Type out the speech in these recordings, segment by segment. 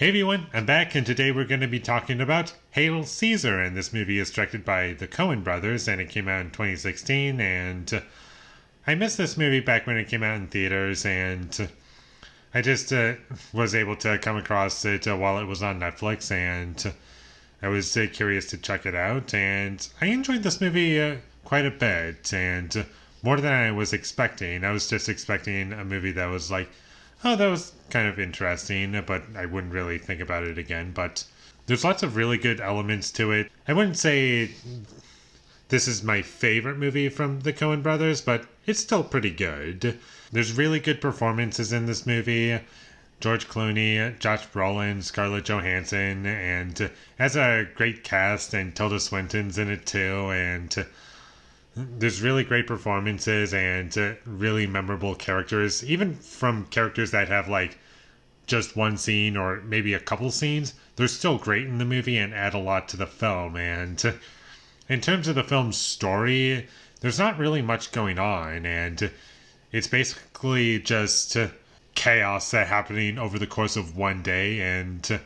Hey everyone, I'm back and today we're going to be talking about Hail Caesar, and this movie is directed by the Coen brothers and it came out in 2016, and I missed this movie back when it came out in theaters, and I just was able to come across it while it was on Netflix, and I was curious to check it out, and I enjoyed this movie quite a bit, and more than I was expecting. I was just expecting a movie that was like, oh, that was kind of interesting, but I wouldn't really think about it again. But there's lots of really good elements to it. I wouldn't say this is my favorite movie from the Coen brothers, but it's still pretty good. There's really good performances in this movie. George Clooney, Josh Brolin, Scarlett Johansson, and has a great cast, and Tilda Swinton's in it too, and there's really great performances and really memorable characters, even from characters that have like just one scene or maybe a couple scenes. They're still great in the movie and add a lot to the film. And in terms of the film's story, there's not really much going on, and it's basically just chaos happening over the course of one day. And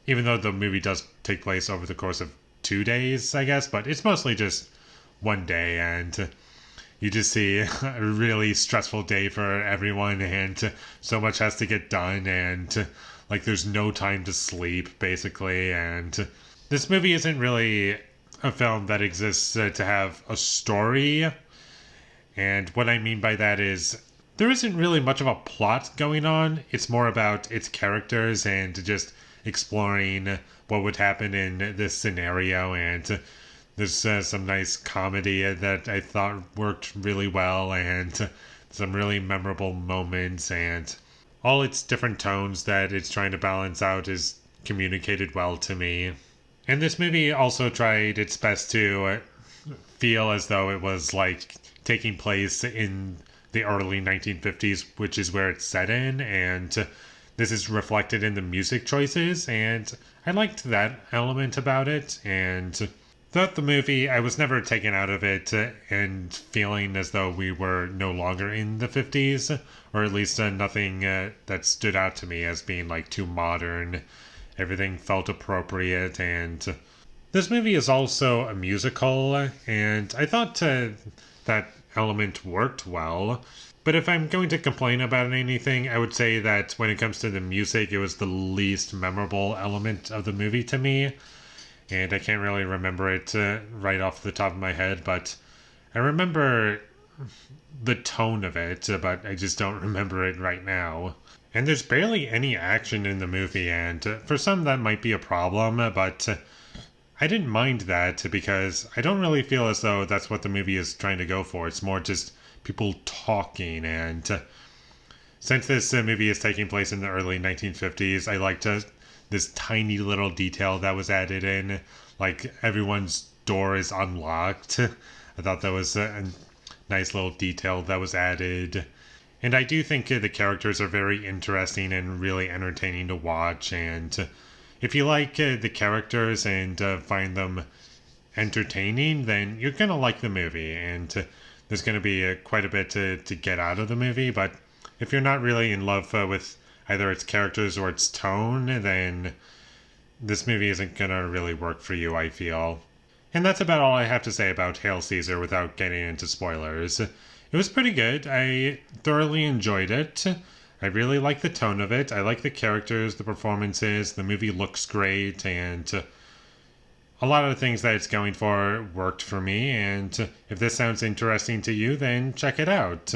even though the movie does take place over the course of 2 days, I guess, but it's mostly just one day, and you just see a really stressful day for everyone, and so much has to get done, and like there's no time to sleep basically. And this movie isn't really a film that exists to have a story, and what I mean by that is there isn't really much of a plot going on. It's more about its characters and just exploring what would happen in this scenario, and there's some nice comedy that I thought worked really well, and some really memorable moments, and all its different tones that it's trying to balance out is communicated well to me. And this movie also tried its best to feel as though it was like taking place in the early 1950s, which is where it's set in, and this is reflected in the music choices, and I liked that element about it. And throughout the movie, I was never taken out of it and feeling as though we were no longer in the 50s, or at least nothing that stood out to me as being like too modern. Everything felt appropriate, and this movie is also a musical, and I thought that element worked well. But if I'm going to complain about anything, I would say that when it comes to the music, it was the least memorable element of the movie to me. And I can't really remember it right off the top of my head, but I remember the tone of it, but I just don't remember it right now. And there's barely any action in the movie, and for some that might be a problem, but I didn't mind that because I don't really feel as though that's what the movie is trying to go for. It's more just people talking, and since this movie is taking place in the early 1950s, I liked this tiny little detail that was added in, like everyone's door is unlocked. I thought that was a nice little detail that was added. And I do think the characters are very interesting and really entertaining to watch, and if you like the characters and find them entertaining, then you're gonna like the movie, and there's gonna be quite a bit to get out of the movie. But if you're not really in love with either its characters or its tone, then this movie isn't gonna really work for you, I feel. And that's about all I have to say about Hail Caesar without getting into spoilers. It was pretty good. I thoroughly enjoyed it. I really like the tone of it. I like the characters, the performances, the movie looks great, and a lot of the things that it's going for worked for me. And if this sounds interesting to you, then check it out.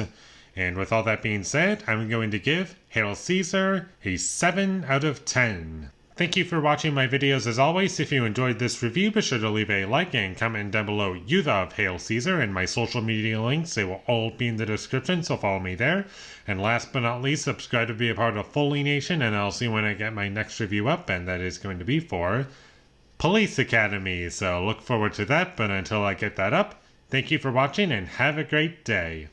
And with all that being said, I'm going to give Hail Caesar a 7 out of 10. Thank you for watching my videos as always. If you enjoyed this review, be sure to leave a like and comment down below you love Hail Caesar, and my social media links, they will all be in the description, so follow me there. And last but not least, subscribe to be a part of Foley Nation, and I'll see when I get my next review up, and that is going to be for Police Academy. So look forward to that, but until I get that up, thank you for watching and have a great day.